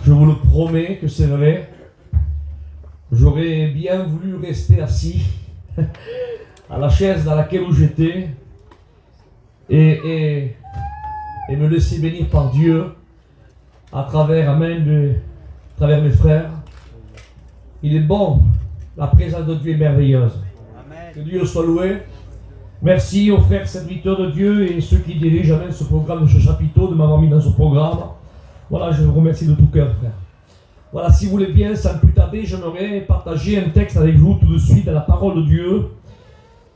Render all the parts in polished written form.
Je vous le promets que c'est vrai. J'aurais bien voulu rester assis à la chaise dans laquelle j'étais et me laisser bénir par Dieu à travers, amen, à travers mes frères. Il est bon, la présence de Dieu est merveilleuse. Amen. Que Dieu soit loué. Merci aux frères serviteurs de Dieu et ceux qui dirigent ce programme de ce chapiteau de m'avoir mis dans ce programme. Voilà, je vous remercie de tout cœur, frère. Voilà, si vous voulez bien, sans plus tarder, j'aimerais partager un texte avec vous tout de suite dans la parole de Dieu.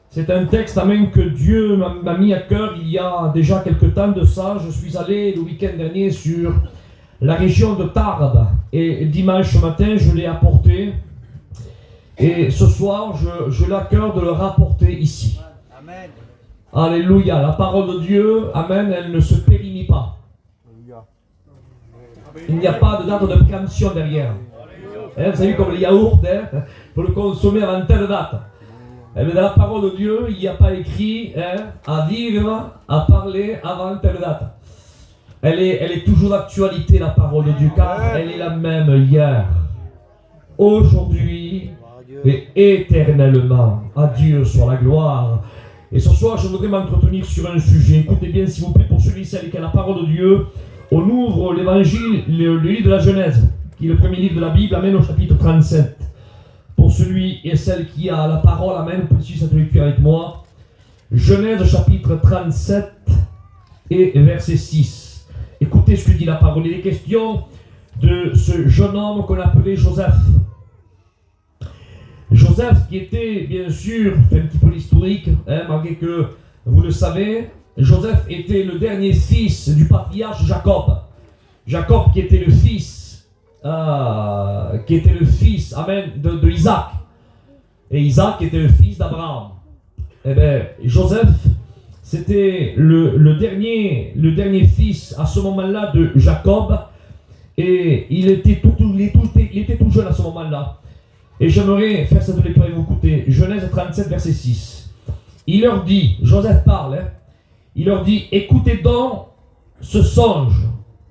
C'est un texte, amen, que Dieu m'a mis à cœur il y a déjà quelque temps de ça. Je suis allé le week-end dernier sur la région de Tarbes et dimanche matin, je l'ai apporté. Et ce soir, je l'ai à cœur de le rapporter ici. Amen. Alléluia. La parole de Dieu, amen, elle ne se périmit pas. Il n'y a pas de date de préemption derrière. Vous savez, comme les yaourts, il faut le consommer avant telle date. Mais dans la parole de Dieu, il n'y a pas écrit à vivre, à parler avant telle date. Elle est toujours d'actualité, la parole de Dieu, car elle est la même hier, aujourd'hui et éternellement. À Dieu soit la gloire. Et ce soir, je voudrais m'entretenir sur un sujet. Écoutez bien, s'il vous plaît, pour celui-ci qui a la parole de Dieu. On ouvre l'évangile, le livre de la Genèse, qui est le premier livre de la Bible, amen, au chapitre 37. Pour celui et celle qui a la parole, amen, vous pouvez suivre cette lecture avec moi. Genèse chapitre 37 et verset 6. Écoutez ce que dit la parole. Il est question de ce jeune homme qu'on appelait Joseph. Joseph qui était, bien sûr, fait un petit peu l'historique, malgré que vous le savez, Joseph était le dernier fils du patriarche Jacob. Jacob qui était le fils, amen, de Isaac. Et Isaac était le fils d'Abraham. Eh bien, Joseph, c'était le dernier fils à ce moment-là de Jacob. Et il était tout jeune à ce moment-là. Et j'aimerais faire cette lecture avec vous. Écoutez, Genèse 37, verset 6. Il leur dit, Joseph parle, il leur dit, écoutez donc ce songe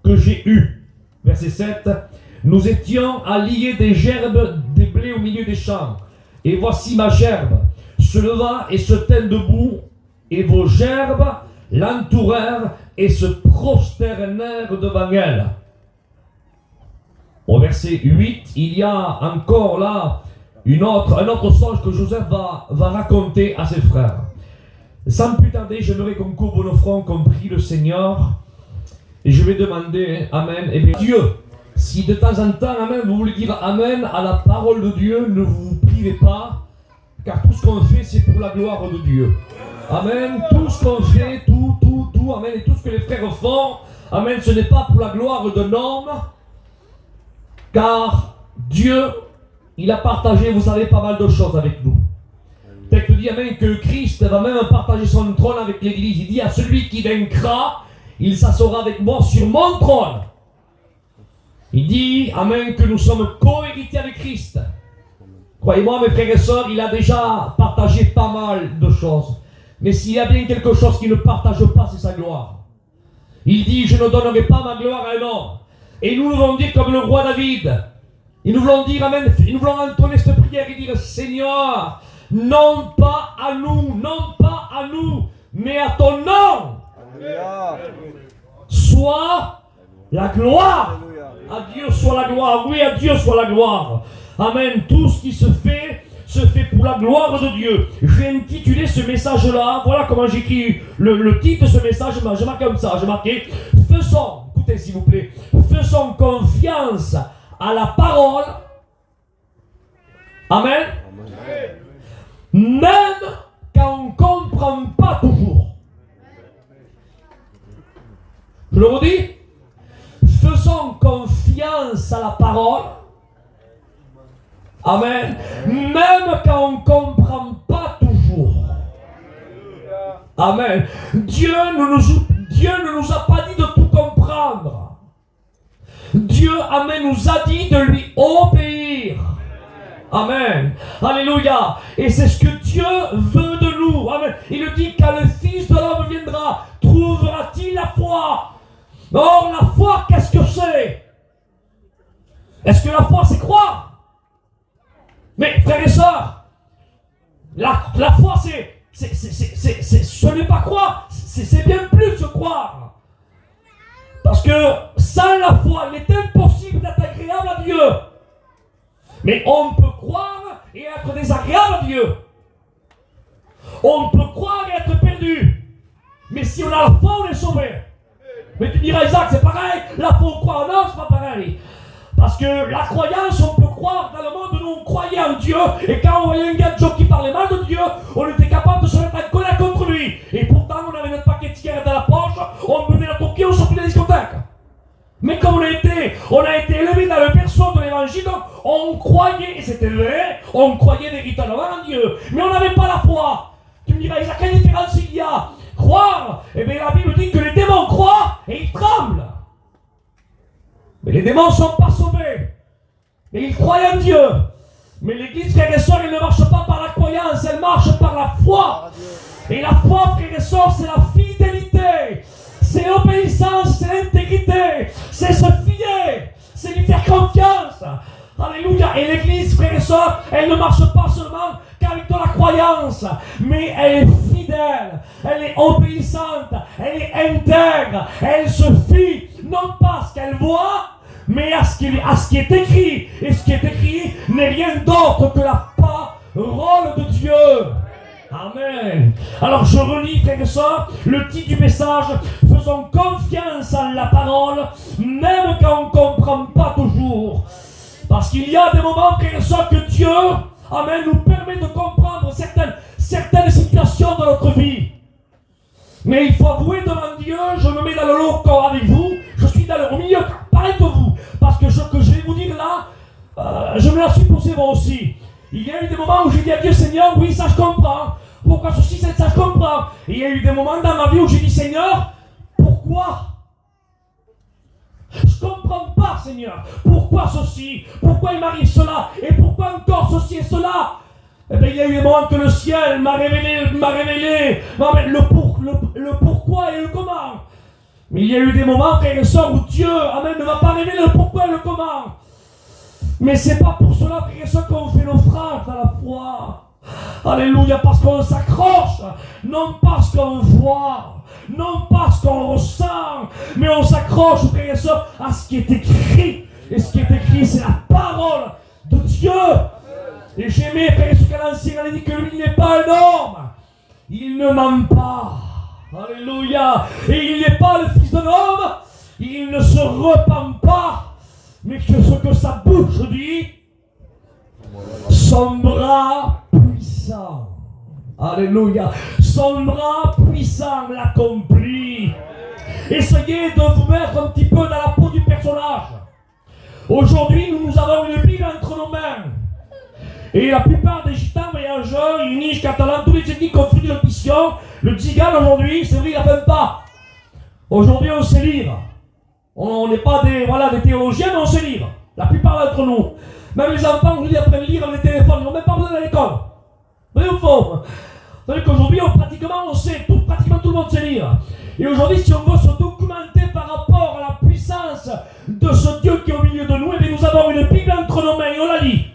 que j'ai eu. Verset 7. Nous étions à lier des gerbes des blés au milieu des champs. Et voici ma gerbe se leva et se tint debout. Et vos gerbes l'entourèrent et se prosternèrent devant elle. Au verset 8, il y a encore là un autre songe que Joseph va raconter à ses frères. Sans plus tarder, j'aimerais qu'on courbe nos fronts, qu'on prie le Seigneur. Et je vais demander, amen, et bien Dieu, si de temps en temps, amen, vous voulez dire amen à la parole de Dieu, ne vous privez pas, car tout ce qu'on fait, c'est pour la gloire de Dieu. Amen, tout ce qu'on fait, tout, amen, et tout ce que les frères font, amen, ce n'est pas pour la gloire d'un homme, car Dieu, il a partagé, vous savez, pas mal de choses avec nous. Le texte dit, amen, que Christ va même partager son trône avec l'Église. Il dit à celui qui vaincra, il s'assoira avec moi sur mon trône. Il dit, amen, que nous sommes co-héritiers avec Christ. Croyez-moi, mes frères et sœurs, il a déjà partagé pas mal de choses. Mais s'il y a bien quelque chose qu'il ne partage pas, c'est sa gloire. Il dit, je ne donnerai pas ma gloire à un homme. Et nous voulons dire comme le roi David. Et nous voulons dire, amen, et nous voulons entonner cette prière et dire, Seigneur, non pas à nous, mais à ton nom. Alléluia. Soit la gloire. Alléluia. À Dieu soit la gloire. Oui, à Dieu soit la gloire. Amen. Tout ce qui se fait pour la gloire de Dieu. J'ai intitulé ce message-là, voilà comment j'écris le titre de ce message, je marque comme ça, j'ai marqué, faisons, écoutez s'il vous plaît, faisons confiance à la parole. Amen. Amen. Même quand on ne comprend pas toujours. Je le redis. Faisons confiance à la parole. Amen. Même quand on ne comprend pas toujours. Amen. Dieu ne nous a pas dit de tout comprendre. Dieu, amen, nous a dit de lui obéir. Amen. Alléluia. Et c'est ce que Dieu veut de nous. Amen. Il dit, quand le Fils de l'homme viendra, trouvera-t-il la foi? Or, la foi, qu'est-ce que c'est? Est-ce que la foi, c'est croire? Mais frères et sœurs, la foi, ce n'est pas croire, c'est bien plus que croire. Parce que sans la foi, il est impossible d'être agréable à Dieu. Mais on peut croire et être désagréable à Dieu. On peut croire et être perdu. Mais si on a la foi, on est sauvé. Mais tu diras, Isaac, c'est pareil. La foi, on croit. Non, c'est pas pareil. Parce que la croyance, on peut croire dans le monde où on croyait en Dieu. Et quand on voyait un gars qui parlait mal de Dieu, on était capable de se mettre en colère contre lui. Et pourtant, on avait notre paquet de cigarettes dans la poche, on buvait la toquille, on sortait de la discothèque. Mais comme on a été élevé dans le berceau de l'évangile, on croyait, et c'était vrai, on croyait véritablement en Dieu. Mais on n'avait pas la foi. Tu me diras, Isaac, quelle différence il y a? Croire, eh bien la Bible dit que les démons croient et ils tremblent. Mais les démons ne sont pas sauvés. Et ils croient en Dieu. Mais l'église, frères et sœurs, elle ne marche pas par la croyance, elle marche par la foi. Et la foi, frères et sœurs, c'est la fidélité. C'est l'obéissance, c'est l'intégrité. C'est se fier. C'est lui faire confiance. Alléluia. Et l'église, frères et sœurs, elle ne marche pas seulement qu'avec de la croyance, mais elle est fidèle, elle est obéissante, elle est intègre, elle se fie, non pas à ce qu'elle voit, mais à ce qui est écrit. Et ce qui est écrit n'est rien d'autre que la parole de Dieu. Amen. Alors je relis, frères et sœurs, le titre du message: faisons confiance en la parole, même quand on ne comprend pas toujours. Parce qu'il y a des moments, frères et sœurs, que Dieu, amen, nous permet de comprendre certaines situations de notre vie. Mais il faut avouer devant Dieu, je me mets dans le lot corps avec vous, je suis au milieu, pareil que vous. Parce que ce que je vais vous dire là, je me la suis posé moi aussi. Il y a eu des moments où j'ai dit à Dieu, Seigneur, oui, ça je comprends. Pourquoi ceci, ça je comprends. Et il y a eu des moments dans ma vie où j'ai dit, Seigneur, pourquoi? Je ne comprends pas, Seigneur. Pourquoi ceci? Pourquoi il m'arrive cela? Et pourquoi encore ceci et cela? Eh bien, il y a eu des moments que le ciel m'a révélé le pourquoi et le comment. Mais il y a eu des moments, frères et sœurs, où Dieu, amen, ne va pas révéler le pourquoi et le comment. Mais c'est pas pour cela, frères et sœurs, qu'on fait naufrage dans la foi. Alléluia, parce qu'on s'accroche, non parce qu'on voit, non parce qu'on ressent, mais on s'accroche, frères et sœurs, à ce qui est écrit. Et ce qui est écrit, c'est la parole de Dieu. Et j'aimais, frères et sœurs, qu'à l'ancien, elle a dit que lui n'est pas un homme. Il ne ment pas. Alléluia. Et il n'est pas le fils d'un homme. Il ne se repent pas. Mais que ce que sa bouche dit, son bras puissant. Alléluia. Son bras puissant l'accomplit. Essayez de vous mettre un petit peu dans la peau du personnage. Aujourd'hui, nous avons une Bible entre nos mains. Et la plupart des gitans, voyageurs, uniches, catalans, tous les ethniques confondus de mission, le tzigane aujourd'hui, c'est vrai, il n'appelle pas. Aujourd'hui, on sait lire. On n'est pas des théologiens, mais on sait lire. La plupart d'entre nous. Même les enfants, aujourd'hui, apprennent à lire avec les téléphones. Ils n'ont même pas besoin d'aller à l'école. Vrai ou faux? C'est-à-dire qu'aujourd'hui, pratiquement tout le monde sait lire. Et aujourd'hui, si on veut se documenter par rapport à la puissance de ce Dieu qui est au milieu de nous, et nous avons une Bible entre nos mains et on la lit.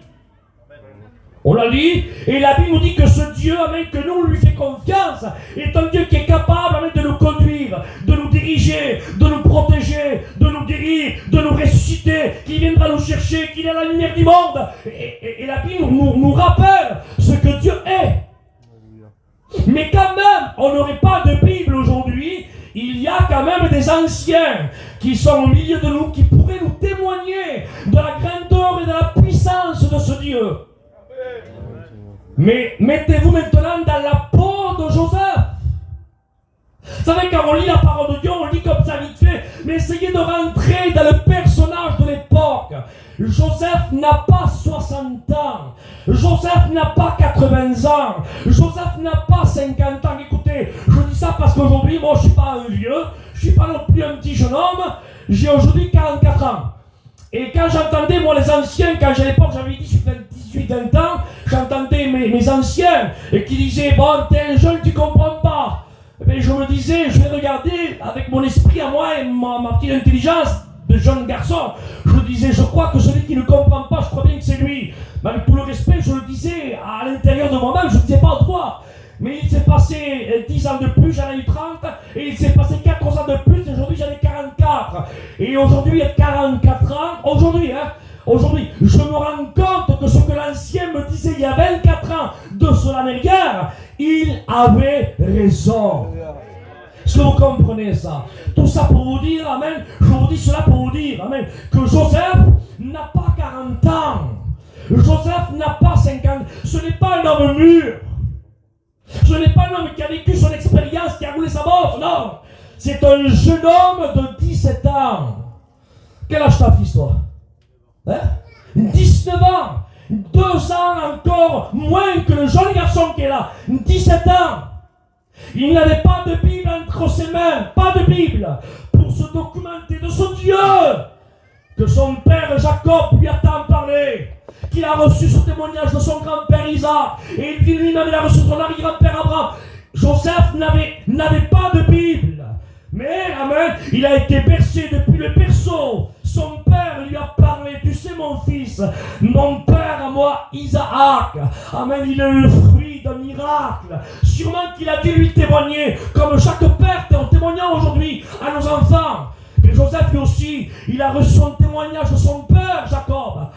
On la lit, et la Bible nous dit que ce Dieu, amen, que nous lui fait confiance, est un Dieu qui est capable, amen, de nous conduire, de nous diriger, de nous protéger, de nous guérir, de nous ressusciter, qui viendra nous chercher, qu'il est la lumière du monde. Et la Bible nous rappelle ce que Dieu est. Mais quand même, on n'aurait pas de Bible aujourd'hui. Il y a quand même des anciens qui sont au milieu de nous, qui pourraient nous témoigner de la grandeur et de la puissance de ce Dieu. Mais mettez-vous maintenant dans la peau de Joseph. Vous savez, quand on lit la parole de Dieu, on lit comme ça vite fait, mais essayez de rentrer dans le personnage de l'époque. Joseph n'a pas 60 ans. Joseph n'a pas 80 ans. Joseph n'a pas 50 ans. Écoutez, je dis ça parce qu'aujourd'hui, moi, je ne suis pas un vieux, je ne suis pas non plus un petit jeune homme, j'ai aujourd'hui 44 ans. Et quand j'entendais, moi, les anciens, quand à l'époque j'avais 18-20 ans, j'entendais mes anciens qui disaient, bon, t'es un jeune, tu comprends pas. Et bien, je me disais, je vais regarder avec mon esprit à moi et ma petite intelligence de jeune garçon. Je me disais, je crois que celui qui qui ne comprend pas, je crois bien que c'est lui. Mais avec tout le respect, je le disais à l'intérieur de moi-même, je ne disais pas en toi. Mais il s'est passé 10 ans de plus, j'en ai eu 30, et il s'est passé 14 ans de plus, et aujourd'hui j'en ai 44. Et aujourd'hui, il y a 44 ans, aujourd'hui, je me rends compte que ce que l'ancien me disait il y a 24 ans de cela n'est guère, il avait raison. Est-ce que vous comprenez ça? Tout ça pour vous dire, amen, je vous dis cela pour vous dire, amen, que Joseph n'a pas 40 ans. Joseph n'a pas 50, ce n'est pas un homme mûr. Ce n'est pas un homme qui a vécu son expérience, qui a roulé sa bosse, non. C'est un jeune homme de 17 ans. Quel âge t'as, fils, toi? 19 ans. 2 ans encore moins que le jeune garçon qui est là. 17 ans. Il n'avait pas de Bible entre ses mains, pas de Bible, pour se documenter de ce Dieu que son père Jacob lui a tant parlé, qu'il a reçu ce témoignage de son grand-père Isaac, et lui-même il a reçu son arrière-grand-père Abraham. Joseph n'avait pas de Bible, mais amen, il a été bercé depuis le berceau. Son père lui a parlé, tu sais mon fils, mon père à moi Isaac, amen, il est le fruit d'un miracle. Sûrement qu'il a dû lui témoigner, comme chaque père en témoignant aujourd'hui à nos enfants. Mais Joseph lui aussi, il a reçu son témoignage de son père Jacob.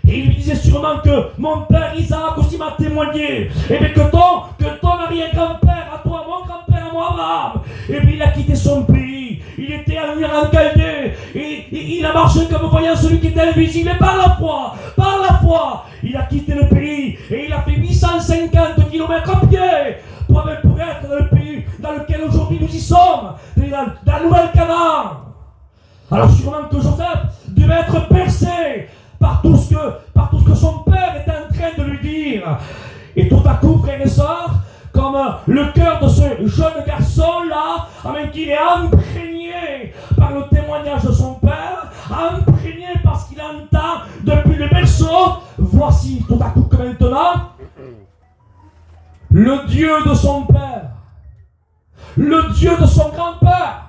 Et il lui disait sûrement que mon père Isaac aussi m'a témoigné. Et bien que ton arrière-grand-père à toi, mon grand-père à moi Abraham. Et puis il a quitté son pays. Il était allé en Chaldée. Et il a marché comme voyant celui qui était invisible. Et par la foi, il a quitté le pays. Et il a fait 850 km à pied pour être dans le pays dans lequel aujourd'hui nous y sommes. Dans la Nouvelle-Canaan. Alors sûrement que Joseph devait être percé par tout ce que son père était en train de lui dire. Et tout à coup, frères et sœurs, comme le cœur de ce jeune garçon-là, qu'il est imprégné par le témoignage de son père, imprégné parce qu'il entend depuis le berceau, voici tout à coup que maintenant, le Dieu de son père, le Dieu de son grand-père,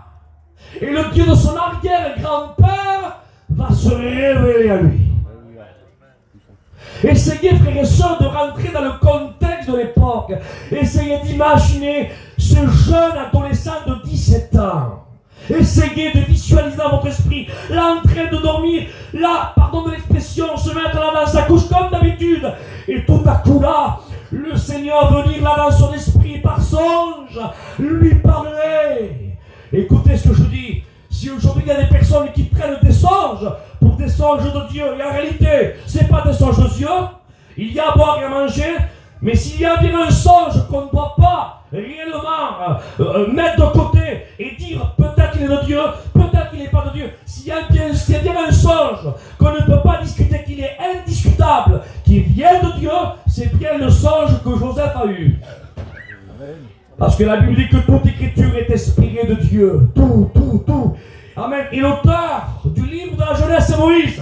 et le Dieu de son arrière-grand-père va se révéler à lui. Essayez, frères et sœurs, de rentrer dans le contexte de l'époque. Essayez d'imaginer ce jeune adolescent de 17 ans. Essayez de visualiser dans votre esprit là en train de dormir, là, pardon de l'expression, se mettre là dans sa couche comme d'habitude. Et tout à coup là, le Seigneur venir là dans son esprit par songe, lui parler. Écoutez ce que je dis. Si aujourd'hui il y a des personnes qui prennent des songes pour des songes de Dieu, et en réalité, ce n'est pas des songes de Dieu, il y a à boire et à manger, mais s'il y a bien un songe qu'on ne doit pas réellement mettre de côté et dire peut-être qu'il est de Dieu, peut-être qu'il n'est pas de Dieu, s'il y a bien un songe qu'on ne peut pas discuter, qu'il est indiscutable, qui vient de Dieu, c'est bien le songe que Joseph a eu. Parce que la Bible dit que toute écriture est inspirée de Dieu. Tout. Amen. Et l'auteur du livre de la Genèse, c'est Moïse.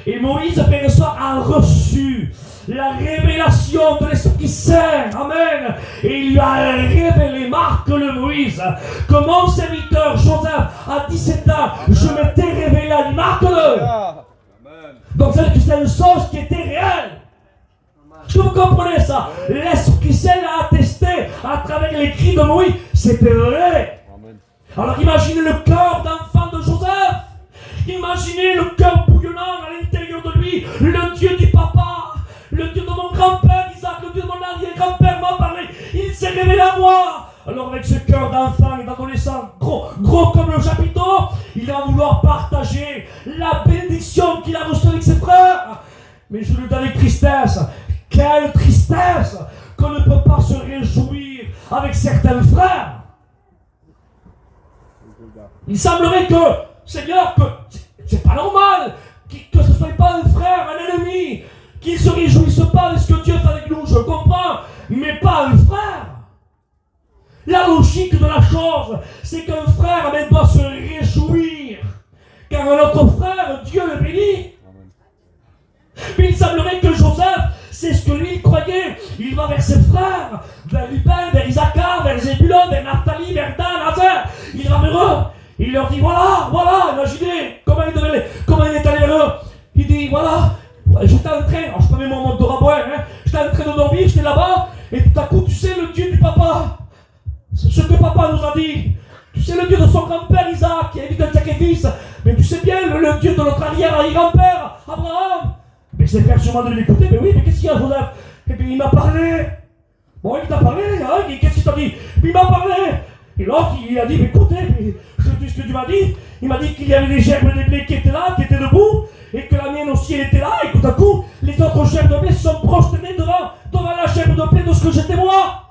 Et Moïse, frère et sœur, a reçu la révélation de l'Esprit Saint. Amen. Et il lui a révélé, marque-le Moïse, que mon serviteur Joseph, à 17 ans, je m'étais révélé à lui. Marque-le. Donc c'est un songe qui était réel. Est-ce que vous comprenez ça? L'Esprit Saint l'a attesté à travers les cris de Moïse. C'était vrai. Amen. Alors imaginez le cœur d'enfant de Joseph. Imaginez le cœur bouillonnant à l'intérieur de lui. Le Dieu du papa. Le Dieu de mon grand-père Isaac. Le Dieu de mon arrière-grand-père m'a parlé. Il s'est révélé à moi. Alors avec ce cœur d'enfant et d'adolescent gros comme le chapiteau, il va vouloir partager la bénédiction qu'il a reçue avec ses frères. Mais je le dis avec tristesse. Quelle tristesse qu'on ne peut pas se réjouir avec certains frères. Il semblerait que, Seigneur, que c'est pas normal que ce ne soit pas un frère, un ennemi, qui ne se réjouisse pas de ce que Dieu fait avec nous, je comprends, mais pas un frère. La logique de la chose, c'est qu'un frère doit se réjouir, car un autre frère, Dieu le bénit. Mais il semblerait que Joseph, c'est ce que lui il croyait. Il va vers ses frères, vers Ruben, vers Issachar, vers Zébulon, vers Naphtali, vers Dan, Azer. Il va vers eux. Il leur dit voilà, imaginez comment il est allé vers eux. Il dit voilà, j'étais en train, alors je prends mon mode de rabouin, hein, j'étais en train de dormir, j'étais là-bas, et tout à coup, tu sais, le Dieu du papa, ce que papa nous a dit, tu sais, le Dieu de son grand-père Isaac, qui a évité le sacrifice, mais tu sais bien, le Dieu de notre arrière-grand-père, Abraham. Mais ses frères sûrement de l'écouter, mais oui, mais qu'est-ce qu'il y a, Joseph? Et puis il m'a parlé. Bon, il t'a parlé, hein, qu'est-ce qu'il t'a dit? Puis il m'a parlé. Et l'autre, il a dit, mais écoutez, je te dis ce que tu m'as dit. Il m'a dit qu'il y avait des gerbes de blé qui étaient là, qui étaient debout, et que la mienne aussi, elle était là, et tout à coup, les autres gerbes de blé se sont prosternés devant la gerbe de blé de ce que j'étais moi.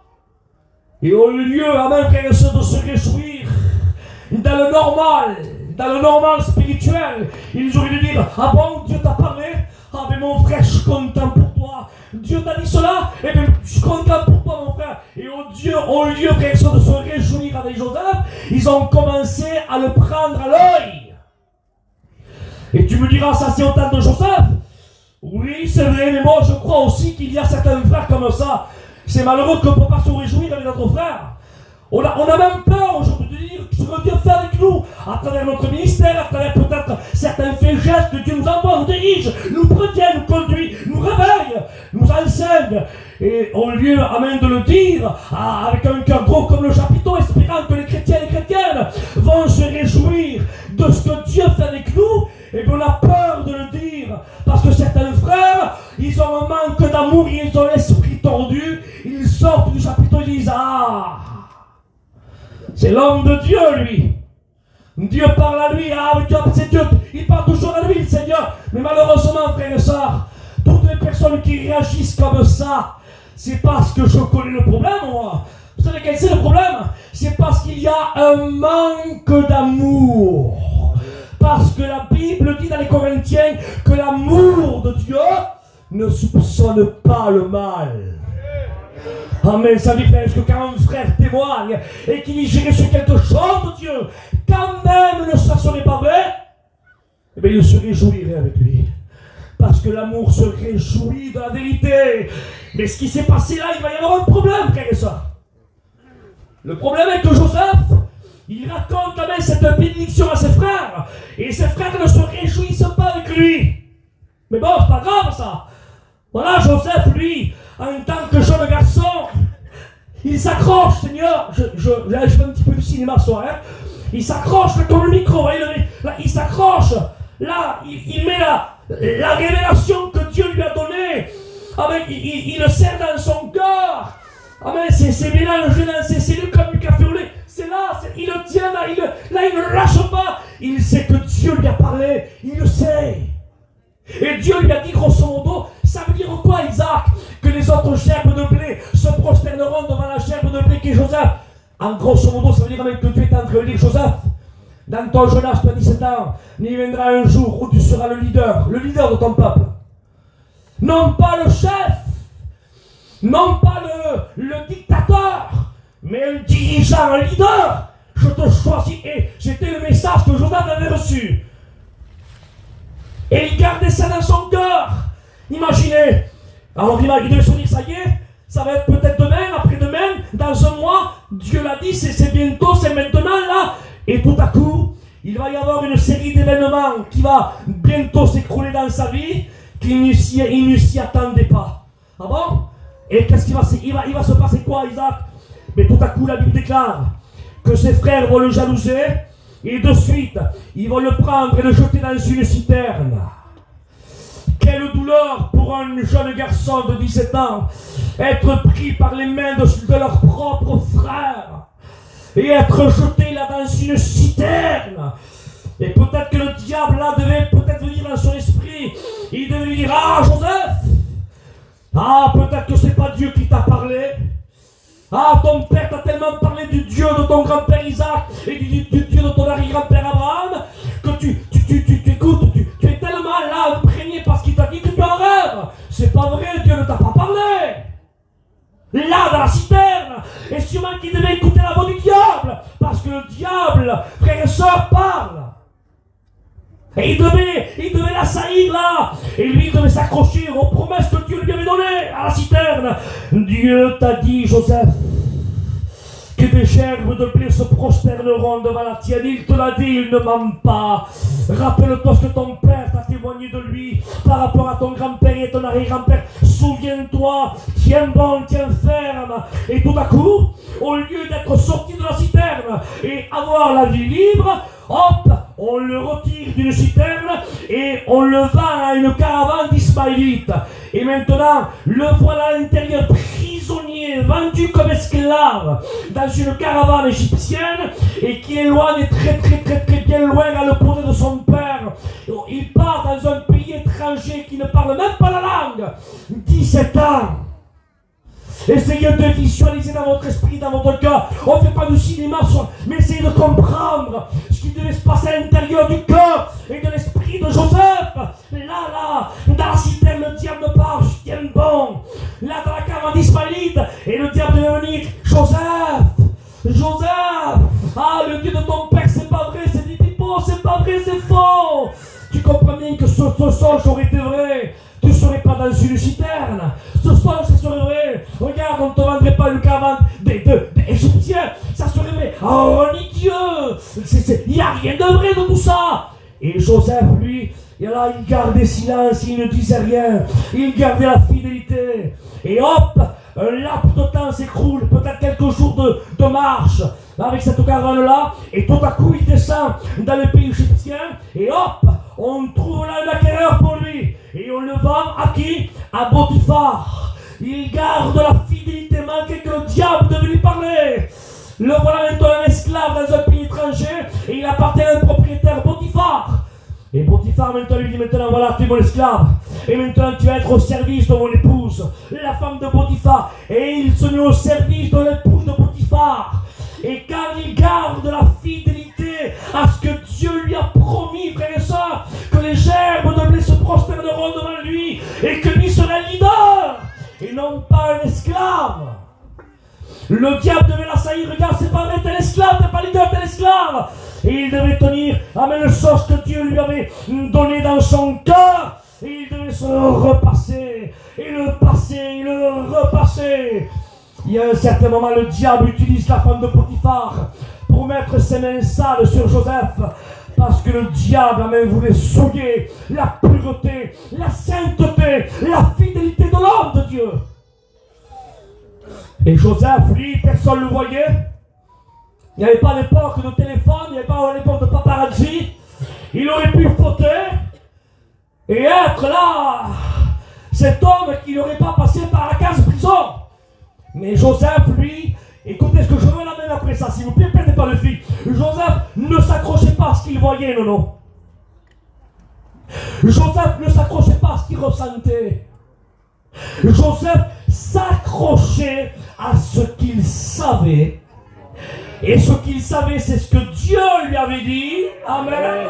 Et au lieu, amen, frères et sœurs, de se réjouir dans le normal spirituel, ils auraient dû dire, ah bon, Dieu t'a parlé? Ah mais mon frère, je suis content pour toi. Dieu t'a dit cela? Eh bien, je suis content pour toi, mon frère. Et au lieu, frères et sœurs, de se réjouir avec Joseph, ils ont commencé à le prendre à l'œil. Et tu me diras, ça c'est au temps de Joseph? Oui, c'est vrai, mais moi je crois aussi qu'il y a certains frères comme ça. C'est malheureux qu'on ne peut pas se réjouir avec notre frère. On a même peur aujourd'hui de dire ce que Dieu fait avec nous, à travers notre ministère, à travers peut-être certains faits gestes que Dieu nous envoie, nous dirige, nous prévient, nous conduit, nous réveille, nous enseigne. Et au lieu, amen, de le dire, avec un cœur gros comme le chapiteau, espérant que les chrétiens et les chrétiennes vont se réjouir de ce que Dieu fait avec nous, et bien on a peur de le dire, parce que certains frères, ils ont un manque d'amour, ils ont l'esprit tordu, ils sortent du chapiteau et disent, ah, c'est l'homme de Dieu, lui. Dieu parle à lui. Ah, mais c'est Dieu. Il parle toujours à lui, le Seigneur. Mais malheureusement, frères et sœurs, toutes les personnes qui réagissent comme ça, c'est parce que je connais le problème, moi. Vous savez quel c'est le problème? C'est parce qu'il y a un manque d'amour. Parce que la Bible dit dans les Corinthiens que l'amour de Dieu ne soupçonne pas le mal. Amen, ça veut dire que quand un frère témoigne et qu'il dit j'ai reçu quelque chose de Dieu, quand même ne ça serait pas vrai, eh bien il se réjouirait avec lui. Parce que l'amour se réjouit de la vérité. Mais ce qui s'est passé là, il va y avoir un problème, frère et sœurs. Le problème est que Joseph, il raconte quand même cette bénédiction à ses frères. Et ses frères ne se réjouissent pas avec lui. Mais bon, c'est pas grave ça. Voilà, Joseph, lui, en tant que jeune garçon, il s'accroche, Seigneur. Je fais un petit peu du cinéma ce soir, hein. Il s'accroche là, comme le micro, voyez, là, il s'accroche. Là, il met la révélation que Dieu lui a donnée. Amen, il le serre dans son cœur. Amen, c'est mélangé dans ses cellules comme du café au lait. C'est là, il le tient là, il ne lâche pas. Il sait que Dieu lui a parlé, il le sait. Et Dieu lui a dit grosso modo, ça veut dire quoi, Isaac? Que les autres gerbes de blé se prosterneront devant la gerbe de blé qui est Joseph. En grosso modo, ça veut dire même que tu es en train de dire, Joseph, dans ton jeune âge, tu as 17 ans, il viendra un jour où tu seras le leader de ton peuple. Non pas le chef, non pas le dictateur, mais un dirigeant, un leader. Je te choisis. Et c'était le message que Joseph avait reçu. Et il gardait ça dans son cœur. Imaginez. Alors il devait se dire, ça y est, ça va être peut-être demain, après-demain, dans un mois. Dieu l'a dit, c'est bientôt, c'est maintenant là. Et tout à coup, il va y avoir une série d'événements qui va bientôt s'écrouler dans sa vie, qu'il ne s'y attendait pas. Ah bon? Et qu'est-ce qu'il va se passer quoi, Isaac? Mais tout à coup, la Bible déclare que ses frères vont le jalouser, et de suite, ils vont le prendre et le jeter dans une citerne. Quelle douleur pour un jeune garçon de 17 ans, être pris par les mains de leur propre frère, et être jeté là dans une citerne. Et peut-être que le diable là devait peut-être venir dans son esprit, il devait lui dire, ah Joseph, ah peut-être que c'est pas Dieu qui t'a parlé. Ah, ton père t'a tellement parlé du Dieu de ton grand-père Isaac et du Dieu de ton arrière-grand-père Abraham que tu écoutes, tu es tellement là imprégné parce qu'il t'a dit que tu en rêves. C'est pas vrai, Dieu ne t'a pas parlé. Là, dans la citerne, et sûrement qu'il devait écouter la voix du diable, parce que le diable, frère et soeur, parle. Et il devait l'assaillir là. Et lui, il devait s'accrocher aux promesses que Dieu lui avait données à la citerne. Dieu t'a dit, Joseph, que des gerbes de blé se prosterneront devant la tienne. Il te l'a dit, il ne ment pas. Rappelle-toi ce que ton père t'a témoigné de lui par rapport à ton grand-père et ton arrière-grand-père. Souviens-toi, tiens bon, tiens ferme. Et tout à coup, au lieu d'être sorti de la citerne et avoir la vie libre, hop, on le retire d'une citerne et on le vend à une caravane d'Ismaélites. Et maintenant, le voilà à l'intérieur prisonnier, vendu comme esclave dans une caravane égyptienne et qui éloigne très bien loin à l'opposé de son père. Il part dans un pays étranger qui ne parle même pas la langue. 17 ans. Essayez de visualiser dans votre esprit, dans votre cœur. On ne fait pas du cinéma, mais essayez de comprendre ce qui devait se passer à l'intérieur du cœur et de l'esprit de Joseph. Là, dans la citerne, le diable part, je tiens bon. Là, dans la caravane d'Ismaélites, et le diable devait venir. Joseph, ah, le Dieu de ton père, c'est pas vrai, c'est du pipeau, c'est pas vrai, c'est faux. Tu comprends bien que ce songe aurait été vrai. Tu ne serais pas dans une citerne. Ce soir, ça serait vrai. Regarde, on ne te vendrait pas une caravane d'Égyptiens. Ça serait vrai. Oh, ni Dieu. Il n'y a rien de vrai de tout ça. Et Joseph, lui, il gardait silence, il ne disait rien. Il gardait la fidélité. Et hop, un laps de temps s'écroule, peut-être quelques jours de marche avec cette caravane-là. Et tout à coup, il descend dans le pays égyptien. Et hop, on trouve là un acquéreur pour lui. Et on le vend à qui? À Potiphar. Il garde la fidélité malgré que le diable devait lui parler. Le voilà maintenant un esclave dans un pays étranger et il appartient à un propriétaire, Potiphar. Et Potiphar maintenant lui dit, maintenant voilà, tu es mon esclave. Et maintenant tu vas être au service de mon épouse, la femme de Potiphar. Et il se met au service de l'épouse de Potiphar. Et quand il garde la fidélité à ce que Dieu lui a promis, frères et sœurs, que les gerbes de blé se prosterneront devant lui et que lui sera leader et non pas un esclave. Le diable devait l'assaillir. Regarde, c'est pas vrai, t'es l'esclave, t'es pas leader, t'es l'esclave. Et il devait tenir à même chose que Dieu lui avait donné dans son cœur. Et il devait se le repasser, et le passer, et le repasser. Il y a un certain moment, le diable utilise la femme de Potiphar pour mettre ses mains sales sur Joseph. Parce que le diable a même voulu souiller la pureté, la sainteté, la fidélité de l'homme de Dieu. Et Joseph, lui, personne ne le voyait. Il n'y avait pas d'époque de téléphone, il n'y avait pas d'époque de paparazzi. Il aurait pu fauter et être là, cet homme qui n'aurait pas passé par la case prison. Mais Joseph, lui, écoutez ce que je veux la même après ça, s'il vous plaît, perdez pas le fil. Joseph ne s'accrochait pas à ce qu'il voyait, non. Joseph ne s'accrochait pas à ce qu'il ressentait. Joseph s'accrochait à ce qu'il savait. Et ce qu'il savait, c'est ce que Dieu lui avait dit. Amen.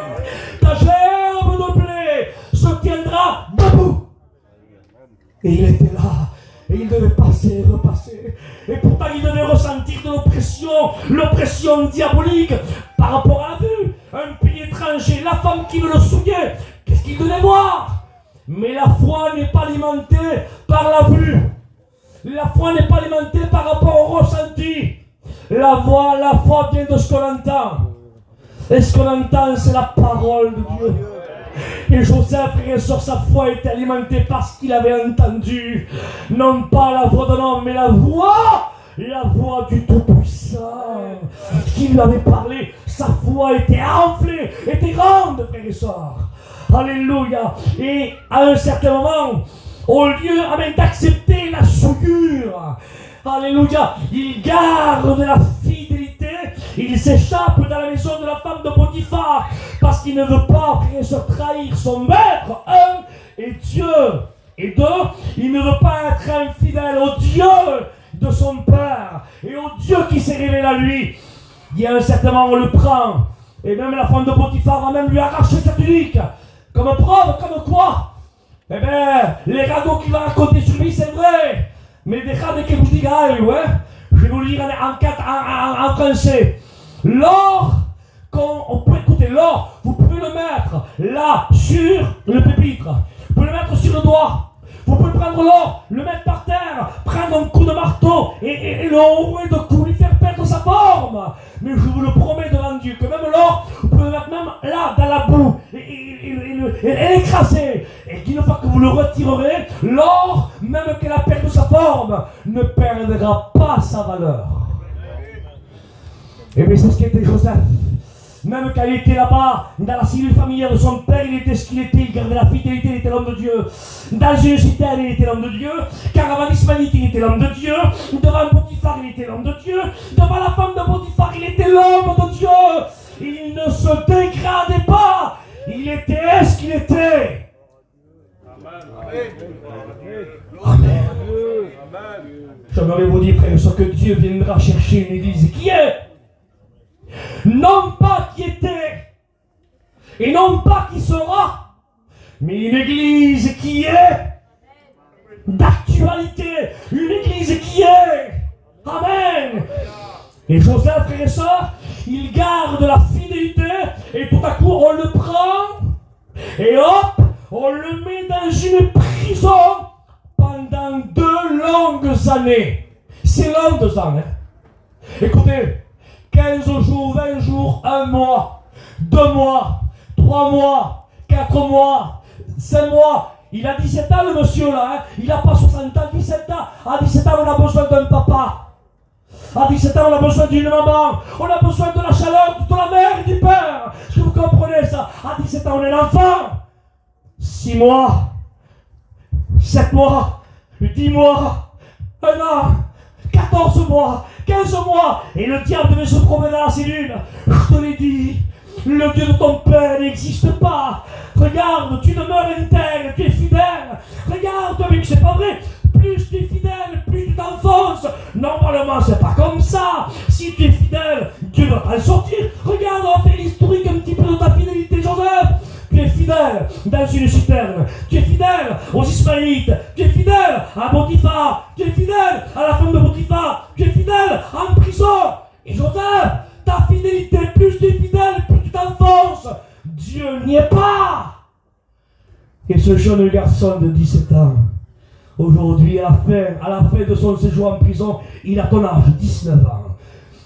Ta gerbe de blé se tiendra debout. Et il était là. Et il devait passer, repasser. Et pourtant, il devait ressentir de l'oppression diabolique par rapport à la vue. Un pays étranger, la femme qui veut le souiller. Qu'est-ce qu'il devait voir? Mais la foi n'est pas alimentée par la vue. La foi n'est pas alimentée par rapport au ressenti. La foi vient de ce qu'on entend. Et ce qu'on entend, c'est la parole de Dieu. Et Joseph, frère et sœur, sa foi était alimentée par ce qu'il avait entendu. Non pas la voix d'un homme, mais la voix du Tout-Puissant qui lui avait parlé. Sa foi était enflée, était grande, frère et sœur. Alléluia. Et à un certain moment, au lieu d'accepter la souillure, alléluia, il garde la fidélité, il s'échappe dans la maison de la femme de Potiphar parce qu'il ne veut pas, frère et sœur, trahir son maître, un, et Dieu, et deux, il ne veut pas être infidèle au Dieu de son père et au Dieu qui s'est révélé à lui. Il y a un certain moment, on le prend, et même la femme de Potiphar va même lui arracher sa tunique, comme preuve, comme quoi? Eh bien, les ragots qu'il va raconter sur lui, c'est vrai. Mais déjame que vous diga algo, je vais vous le dire en français. L'or, l'or, vous pouvez le mettre là sur le pupitre. Vous pouvez le mettre sur le doigt. Vous pouvez prendre l'or, le mettre par terre, prendre prendre un coup de marteau et le rouer de coups, lui faire perdre sa forme. Mais je vous le promets devant Dieu, que même l'or, vous pouvez le mettre même là, dans la boue, et l'écraser. Et qu'une fois que vous le retirerez, l'or, même qu'elle a perdu sa forme, ne perdra pas sa valeur. Et bien c'est ce qu'était Joseph. Même quand il était là-bas, dans la cellule familière de son père, il était ce qu'il était, il gardait la fidélité, il était l'homme de Dieu. Dans une citerne, il était l'homme de Dieu. Caravane ismaélite, il était l'homme de Dieu. Devant Potiphar, il était l'homme de Dieu. Devant la femme de Potiphar, il était l'homme de Dieu. Il ne se dégradait pas. Il était ce qu'il était. Amen. J'aimerais vous dire, frère, ce que Dieu viendra chercher une église qui est. Non pas qui était, et non pas qui sera, mais une église qui est d'actualité, une église qui est. Amen. Et Joseph, frère et sœurs, il garde la fidélité, et tout à coup on le prend, et hop, on le met dans une prison pendant 2 longues années. C'est long 2 ans, hein. Écoutez, 15 jours, 20 jours, 1 mois, 2 mois, 3 mois, 4 mois, 5 mois. Il a 17 ans le monsieur là, hein. Il n'a pas 60 ans, 17 ans. À 17 ans on a besoin d'un papa. À 17 ans on a besoin d'une maman. On a besoin de la chaleur de la mère et du père. Est-ce que vous comprenez ça? À 17 ans on est l'enfant. 6 mois, 7 mois, 10 mois, 1 an, 14 mois, 15 mois, et le diable devait se promener dans la cellule. Je te l'ai dit, le Dieu de ton père n'existe pas. Regarde, tu demeures intègre, tu es fidèle. Regarde, mais c'est pas vrai. Plus tu es fidèle, plus tu t'enfonces. Normalement, c'est pas comme ça. Si tu es fidèle, Dieu va t'en sortir. Regarde, on fait l'historique un petit peu de ta fidélité, Joseph. Tu es fidèle dans une citerne, tu es fidèle aux Ismaélites, tu es fidèle à Potiphar, tu es fidèle à la femme de Potiphar, tu es fidèle en prison. Et Joseph, ta fidélité, plus tu es fidèle, plus tu t'enfonces. Dieu n'y est pas. Et ce jeune garçon de 17 ans, aujourd'hui à la fin de son séjour en prison, il a ton âge, 19 ans.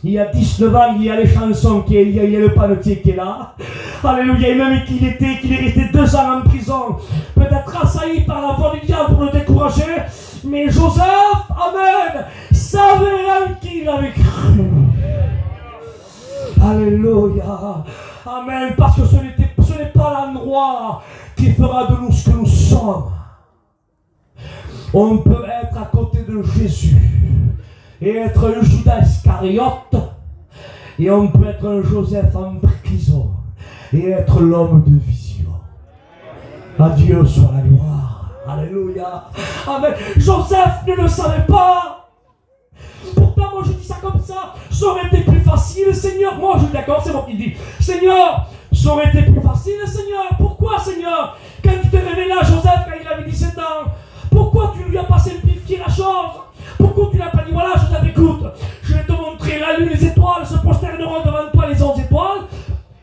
Il y a 19 ans, il y a les chansons, il y a le panetier qui est là. Alléluia, et même qu'il est resté 2 ans en prison, peut-être assailli par la voix du diable pour le décourager. Mais Joseph, amen, savait en qui il avait cru. Alléluia, amen, parce que ce n'est pas l'endroit qui fera de nous ce que nous sommes. On peut être à côté de Jésus et être un Judas Iscariote, et on peut être un Joseph en prison et être l'homme de vision. À Dieu soit la gloire. Alléluia. Amen. Joseph ne le savait pas. Pourtant, moi je dis ça comme ça. Ça aurait été plus facile, Seigneur. Moi je suis d'accord, c'est moi qui dis. Seigneur, ça aurait été plus facile, Seigneur. Pourquoi, Seigneur? Quand tu t'es révélé à Joseph quand il avait 17 ans, pourquoi tu lui as pas simplifié la chose? Pourquoi tu n'as pas dit, voilà, Joseph, écoute, je vais te montrer la lune, les étoiles se prosterneront devant toi, les 11 étoiles,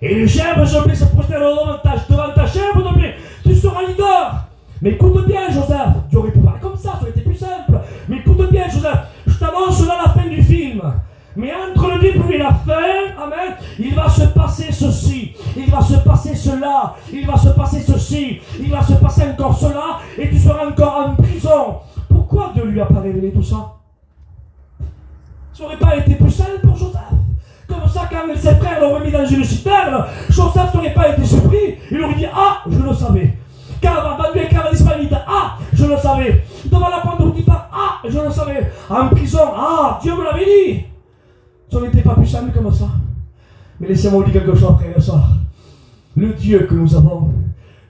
et les gerbes de blé se prosterneront devant ta gerbe de blé. Tu seras leader. Mais écoute bien, Joseph, tu aurais pu parler comme ça aurait été plus simple. Mais écoute bien, Joseph, je t'annonce là la fin du film. Mais entre le début et la fin, amen, il va se passer ceci, il va se passer cela, il va se passer ceci, il va se passer encore cela, et tu seras encore en prison. Pourquoi Dieu lui a pas révélé tout ça? Ça n'aurait pas été plus simple pour Joseph? Comme ça, quand ses frères l'ont remis dans une citerne, Joseph n'aurait pas été surpris. Il aurait dit, ah, je le savais. Quand on a vendu les caravane ismaélite, ah, je le savais. Devant la porte de Potiphar, ah, je le savais. En prison, ah, Dieu me l'avait dit. Ça n'était pas plus simple comme ça. Mais laissez-moi vous dire quelque chose, frère et soeur. Le Dieu que nous avons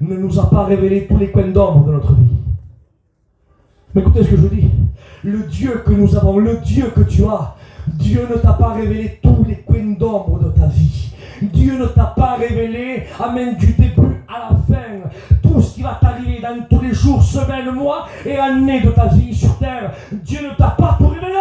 ne nous a pas révélé tous les coins d'ombre de notre vie. Mais écoutez ce que je dis. Le Dieu que nous avons, le Dieu que tu as, Dieu ne t'a pas révélé tous les coins d'ombre de ta vie. Dieu ne t'a pas révélé, amen, du début à la fin, tout ce qui va t'arriver dans tous les jours, semaines, mois et années de ta vie sur terre. Dieu ne t'a pas tout révélé.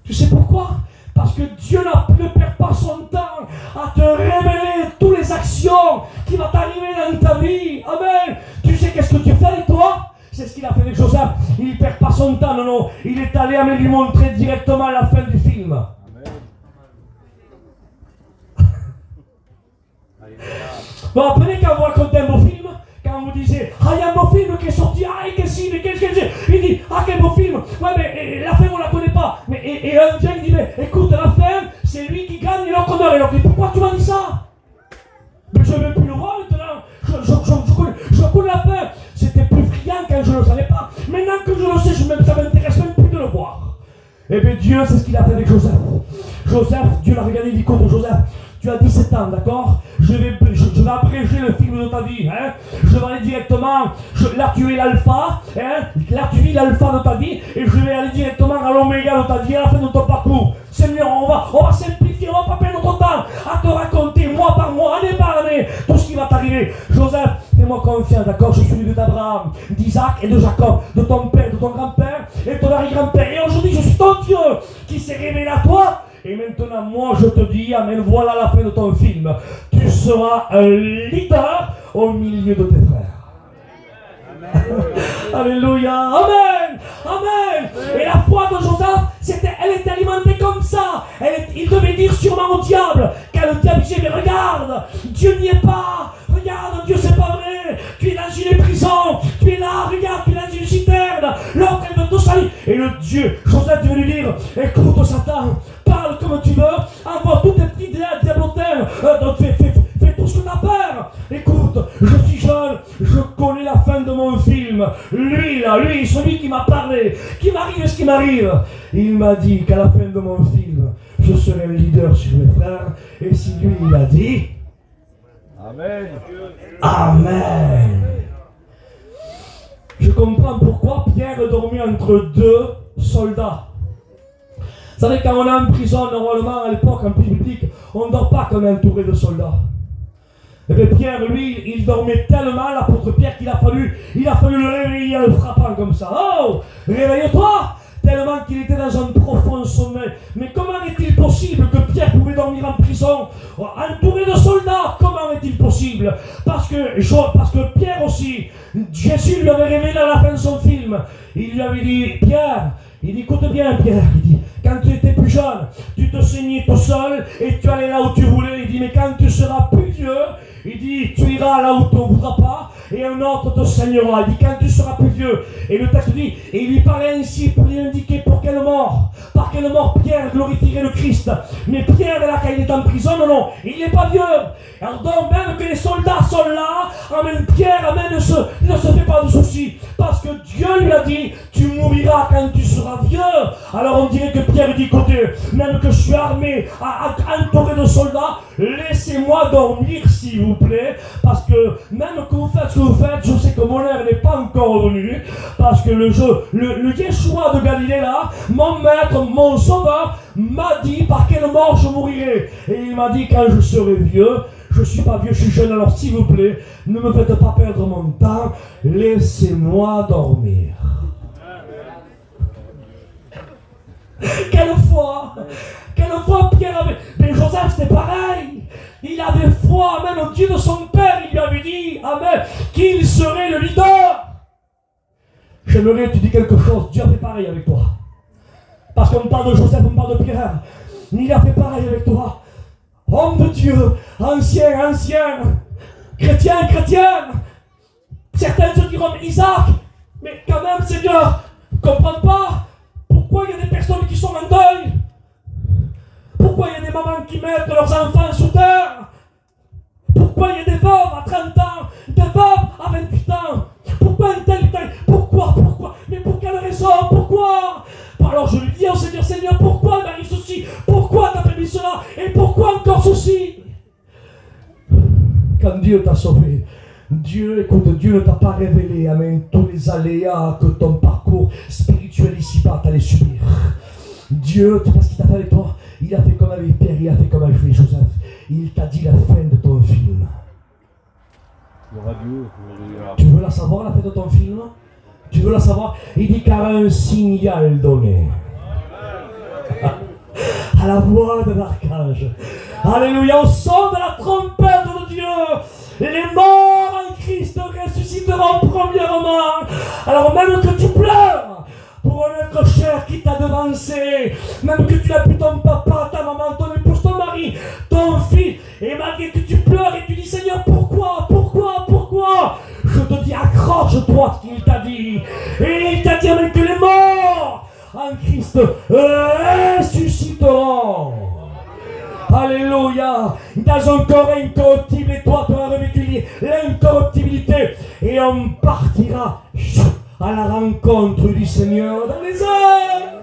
Tu sais pourquoi? Parce que Dieu ne perd pas son temps à te révéler toutes les actions qui vont t'arriver dans ta vie. Amen. Tu sais qu'est-ce que tu fais avec toi? C'est ce qu'il a fait avec Joseph. Il ne perd pas son temps, non, non. Il est allé à lui montrer directement la fin du film. Vous vous rappelez quand vous racontez un beau film, quand vous disiez ah, il y a un beau film qui est sorti, ah, et qu'est-ce qu'il dit, il dit ah, quel beau film, ouais, mais la fin on la connaît pas. Mais, et un vient il dit mais écoute, la fin, c'est lui qui gagne et l'autre meurt. Et l'autre dit pourquoi tu m'as dit ça? Mais je ne veux plus le voir maintenant, je connais la fin. C'était plus friand quand je ne le savais pas. Maintenant que je le sais, ça m'intéresse même plus de le voir. Et bien Dieu, c'est ce qu'il a fait avec Joseph. Joseph, Dieu l'a regardé, il dit écoute Joseph, tu as 17 ans, d'accord? Je vais abréger le film de ta vie, hein? Je vais aller directement, là tu es l'alpha, hein? Là tu vis l'alpha de ta vie, et je vais aller directement à l'oméga de ta vie, à la fin de ton parcours. Seigneur, on va simplifier, on va pas perdre notre temps à te raconter, mois par mois, année par année, tout ce qui va t'arriver. Joseph, fais-moi confiance, d'accord? Je suis le Dieu d'Abraham, d'Isaac et de Jacob, de ton père, de ton grand-père et de ton arrière-grand-père. Et aujourd'hui, je suis ton Dieu qui s'est révélé à toi. Et maintenant, moi, je te dis, amen, voilà la fin de ton film. Tu seras un leader au milieu de tes frères. Amen. Alléluia. Amen. Amen. Et la foi de Joseph, elle était alimentée comme ça. Il devait dire sûrement au diable, quand le diable disait, mais regarde, Dieu n'y est pas. Regarde, Dieu, c'est pas vrai. Tu es dans une prison. Tu es là, regarde, tu es dans une citerne. L'autre, elle veut te salir. Et le Dieu, Joseph devait lui dire, écoute, Satan, parle comme tu veux, envoie tous tes petits diablotins, fais tout ce que tu as à faire. Écoute, je suis jeune, je connais la fin de mon film. Lui, celui qui m'a parlé, qui m'arrive ce qui m'arrive. Il m'a dit qu'à la fin de mon film, je serai un leader sur mes frères. Et si lui, il a dit, Amen. Amen. Je comprends pourquoi Pierre dormait entre deux soldats. Vous savez, quand on est en prison, normalement, à l'époque, en biblique, on ne dort pas comme entouré de soldats. Et bien Pierre, lui, il dormait tellement, l'apôtre Pierre, qu'il a fallu le réveiller en le frappant comme ça. Oh, réveille-toi! Tellement qu'il était dans un profond sommeil. Mais comment est-il possible que Pierre pouvait dormir en prison, entouré de soldats? Comment est-il possible? Parce que Pierre aussi, Jésus lui avait révélé à la fin de son film. Il lui avait dit, Pierre, il dit, écoute bien Pierre, il dit, quand tu étais plus jeune, tu te saignais tout seul et tu allais là où tu voulais. Il dit, mais quand tu seras plus vieux, il dit, tu iras là où tu ne voudras pas et un autre te saignera. Il dit, quand tu seras plus vieux. Et le texte dit, et il lui parlait ainsi pour lui indiquer pour quelle mort. Par quelle mort Pierre glorifierait le Christ. Mais Pierre, là, quand il est en prison, non, il n'est pas vieux. Alors donc, même que les soldats sont là, amen, Pierre, amen, ne se fait pas de soucis. Parce que Dieu lui a dit, tu mouriras quand tu seras vieux. Alors on dirait que Pierre dit, écoutez, même que je suis armé, entouré de soldats, laissez-moi dormir s'il vous plaît, parce que même que vous faites ce que vous faites, je sais que mon heure n'est pas encore venue, parce que le Yeshua de Galilée là, mon maître, mon sauveur, m'a dit par quelle mort je mourirai. Et il m'a dit quand je serai vieux, je ne suis pas vieux, je suis jeune, alors s'il vous plaît, ne me faites pas perdre mon temps, laissez-moi dormir. Quelle foi Pierre avait. Mais Joseph c'était pareil. Il avait foi même au Dieu de son père. Il lui avait dit, amen, qu'il serait le leader. J'aimerais que tu dis quelque chose. Dieu a fait pareil avec toi. Parce qu'on parle de Joseph, on parle de Pierre. Il a fait pareil avec toi. Homme de Dieu, ancien, chrétien. Certains se diront, Isaac, mais quand même Seigneur, comprends pas. Pourquoi il y a des personnes qui sont en deuil? Pourquoi il y a des mamans qui mettent leurs enfants sous terre? Pourquoi il y a des veuves à 30 ans, des veuves à 28 ans? Pourquoi un tel? Pourquoi? Mais pour quelle raison? Pourquoi? Alors je lui dis au Seigneur, Seigneur, pourquoi m'arrive ceci? Pourquoi t'as permis cela? Et pourquoi encore ceci? Quand Dieu t'a sauvé, Dieu ne t'a pas révélé, amen, tous les aléas que ton parcours spirituel ici-bas t'allais subir. Dieu, tu sais ce qu'il t'a fait avec toi? Il a fait comme avec Pierre, il a fait comme avec Joseph. Il t'a dit la fin de ton film. Tu veux la savoir, la fin de ton film? Tu veux la savoir? Il dit car un signal donné. À la voix de l'archange. Alléluia, au son de la trompette de Dieu. Les morts en Christ ressuscitera premièrement. Alors même que tu pleures pour un être cher qui t'a devancé, même que tu n'as plus ton papa, ta maman, ton épouse, ton mari, ton fils, et malgré que tu pleures et tu dis Seigneur, pourquoi, je te dis accroche-toi à ce qu'il t'a dit. Et il t'a dit avec que les morts en Christ ressusciteront. Alléluia. Dans un corps incorruptible, et toi tu as revêtu l'incorruptibilité, et on partira à la rencontre du Seigneur dans les airs,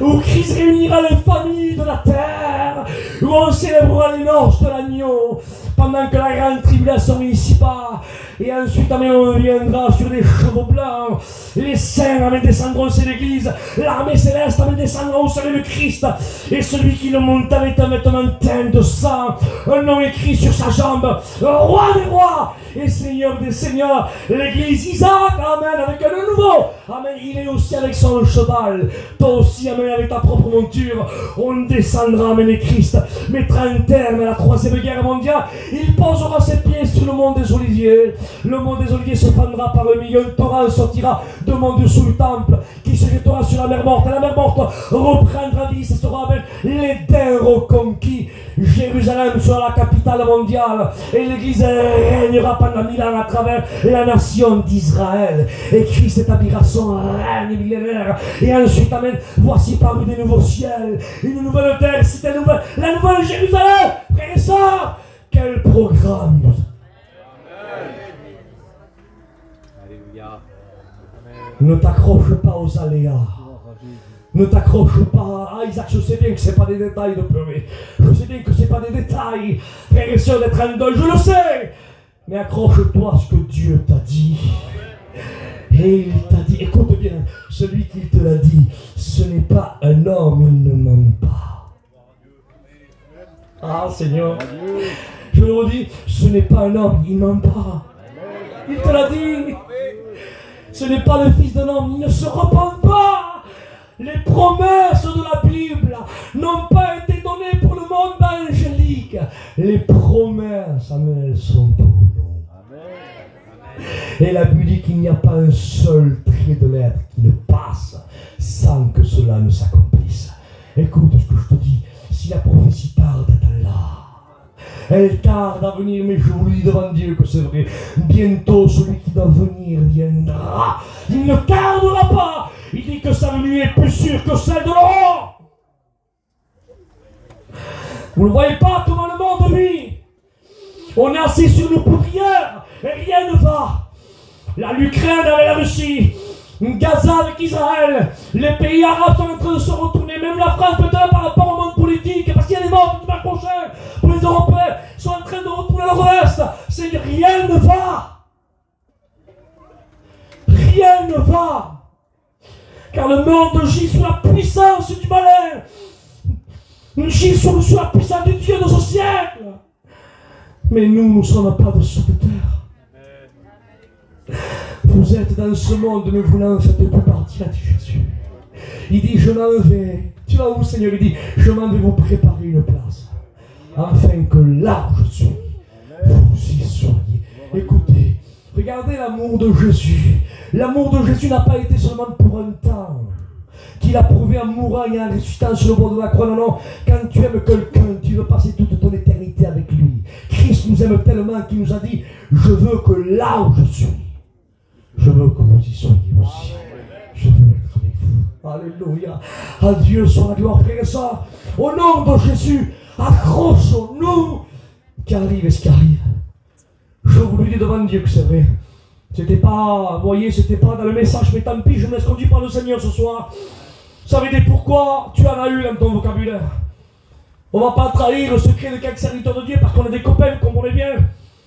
où Christ réunira les familles de la terre, où on célébrera les noces de l'agneau, pendant que la grande tribulation est ici-bas. Et ensuite, amen, on viendra sur des chevaux blancs. Les saints, amen, descendront sur l'église. L'armée céleste, amen, descendra au salut le Christ. Et celui qui le monte avec un vêtement teint de sang, un nom écrit sur sa jambe, roi des rois et seigneur des seigneurs. L'église Isaac, amen, avec un nouveau. Amen, il est aussi avec son cheval. Toi aussi, amen, avec ta propre monture. On descendra, amen, et Christ mettra un terme à la troisième guerre mondiale. Il posera ses pieds sur le mont des Oliviers. Le mont des Oliviers se fendra par le milieu. Un torrent sortira de mont dessous le temple qui se jettera sur la mer morte. Et la mer morte reprendra vie. Ce sera avec l'Éden reconquis. Jérusalem sera la capitale mondiale. Et l'Église régnera pendant 1000 ans à travers la nation d'Israël. Et Christ établira son règne millénaire. Et ensuite, amen, voici paru des nouveaux ciels, une nouvelle terre. C'était la nouvelle Jérusalem. Frères et sœurs, quel programme! Ne t'accroche pas aux aléas. Ne t'accroche pas. Ah Isaac, je sais bien que ce n'est pas des détails de pleurer. Je sais bien que ce n'est pas des détails, frères et sœurs, d'être en deuil. Je le sais. Mais accroche-toi à ce que Dieu t'a dit. Et il t'a dit, écoute bien, celui qui te l'a dit, ce n'est pas un homme, il ne ment pas. Ah Seigneur, je le redis, ce n'est pas un homme, il ne ment pas. Il te l'a dit. Ce n'est pas le fils d'un homme, il ne se repent pas. Les promesses de la Bible n'ont pas été données pour le monde angélique. Les promesses, amen, elles sont pour nous. Et la Bible dit qu'il n'y a pas un seul trait de lettre qui ne passe sans que cela ne s'accomplisse. Écoute ce que je te dis, si la prophétie tarde, elle est là. Elle tarde à venir, mais je vous le dis devant Dieu que c'est vrai. Bientôt, celui qui doit venir viendra. Il ne tardera pas. Il dit que sa venue est plus sûre que celle de l'or. Vous ne voyez pas comment le monde vit. On est assis sur nos poudrières et rien ne va. L'Ukraine avec la Russie, Gaza avec Israël, les pays arabes sont en train de se retourner, même la France peut-être par rapport au monde politique, parce qu'il y a des morts dimanche prochain pour les Européens, sont en train de retourner à l'Ouest. C'est rien ne va. Rien ne va. Car le monde gît sous la puissance du malin. Nous gît sous la puissance du Dieu de ce siècle. Mais nous ne sommes pas de cette terre. Vous êtes dans ce monde, mais vous n'en faites plus partie, a dit Jésus. Il dit, je m'en vais. Tu vas où, Seigneur? Il dit, je m'en vais vous préparer une place. Afin que là où je suis, vous y soyez. Écoutez, regardez l'amour de Jésus. L'amour de Jésus n'a pas été seulement pour un temps, qu'il a prouvé en mourant et en ressuscitant sur le bord de la croix. Non, non. Quand tu aimes quelqu'un, tu veux passer toute ton éternité avec lui. Christ nous aime tellement qu'il nous a dit, je veux que là où je suis, je veux que vous y soyez aussi. Je veux être avec vous. Alléluia. À Dieu soit la gloire, frères et sœurs. Au nom de Jésus, accrochons-nous qu'arrive ce qui arrive. Je vous le dis devant Dieu que c'est vrai. C'était pas, vous voyez, c'était pas dans le message, mais tant pis, je me laisse conduire par le Seigneur ce soir. Vous savez des pourquoi tu en as eu dans ton vocabulaire. On ne va pas trahir le secret de quelques serviteurs de Dieu parce qu'on a des copains, vous comprenez bien.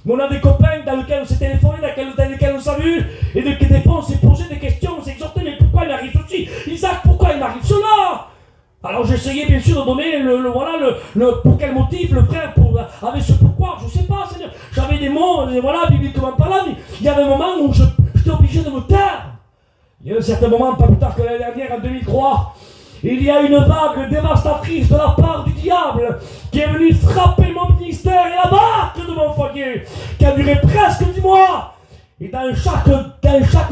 Mais on a des copains dans lesquels on s'est téléphoné, dans lesquels on s'est vu, et des fois on s'est posé des questions, on s'est exhorté, mais pourquoi il m'arrive ceci? Isaac, pourquoi il m'arrive cela? Alors j'essayais bien sûr de donner le pour quel motif le frère avait ce pourquoi, je sais pas, Seigneur. J'avais des mots, voilà, bibliquement pas là, mais il y avait un moment où j'étais obligé de me taire. Il y a un certain moment, pas plus tard que l'année dernière, en 2003, il y a une vague dévastatrice de la part du diable qui est venue frapper mon ministère et la barque de mon foyer, qui a duré presque 10 mois. Et dans chaque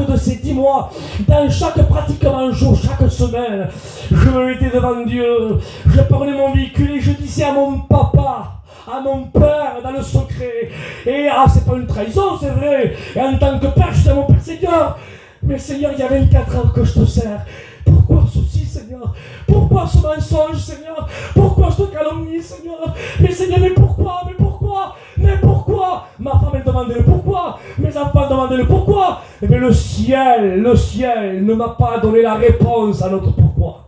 de ces 10 mois, dans chaque pratiquement jour, chaque semaine, je me mettais devant Dieu, je prenais mon véhicule et je disais à mon papa, à mon père, dans le secret, et c'est pas une trahison, c'est vrai, et en tant que père, je dis à mon père, Seigneur, mais Seigneur, il y a 24 heures que je te sers. Pourquoi ceci, Seigneur? Pourquoi ce mensonge, Seigneur? Pourquoi je te calomnie, Seigneur? Mais Seigneur, mais pourquoi? Mais pourquoi? Mais pourquoi? Ma femme, elle demandait le pourquoi. Mes enfants demandaient le pourquoi. Et bien le ciel ne m'a pas donné la réponse à notre pourquoi.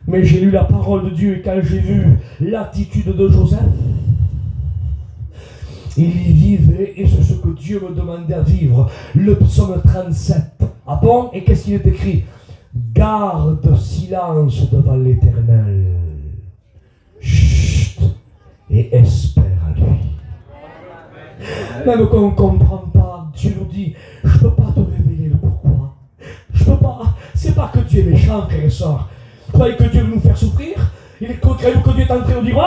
Mais j'ai lu la parole de Dieu et quand j'ai vu l'attitude de Joseph, il y vivait et c'est ce que Dieu me demandait à vivre. Le psaume 37. Ah bon? Et qu'est-ce qu'il est écrit? Garde silence devant l'Éternel. Chut. Et espère à lui. Même quand on ne comprend pas, Dieu nous dit, je ne peux pas te révéler le pourquoi. Je peux pas. C'est pas que Dieu est méchant, frère et soeur. Vous croyez que Dieu veut nous faire souffrir? Croyez-vous que Dieu est en train de dire,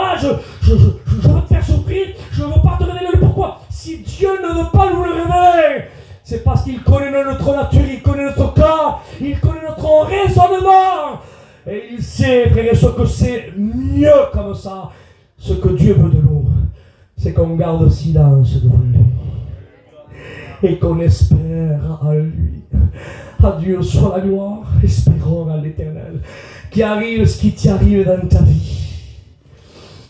je veux te faire souffrir, je ne veux pas te révéler le pourquoi. Si Dieu ne veut pas nous le révéler, c'est parce qu'il connaît notre nature, il connaît notre corps, il connaît notre raisonnement. Et il sait, frère et soeur, que c'est mieux comme ça. Ce que Dieu veut de nous, c'est qu'on garde silence devant lui. Et qu'on espère à lui. À Dieu soit la gloire. Espérons à l'Éternel. Qu'il arrive ce qui t'arrive dans ta vie.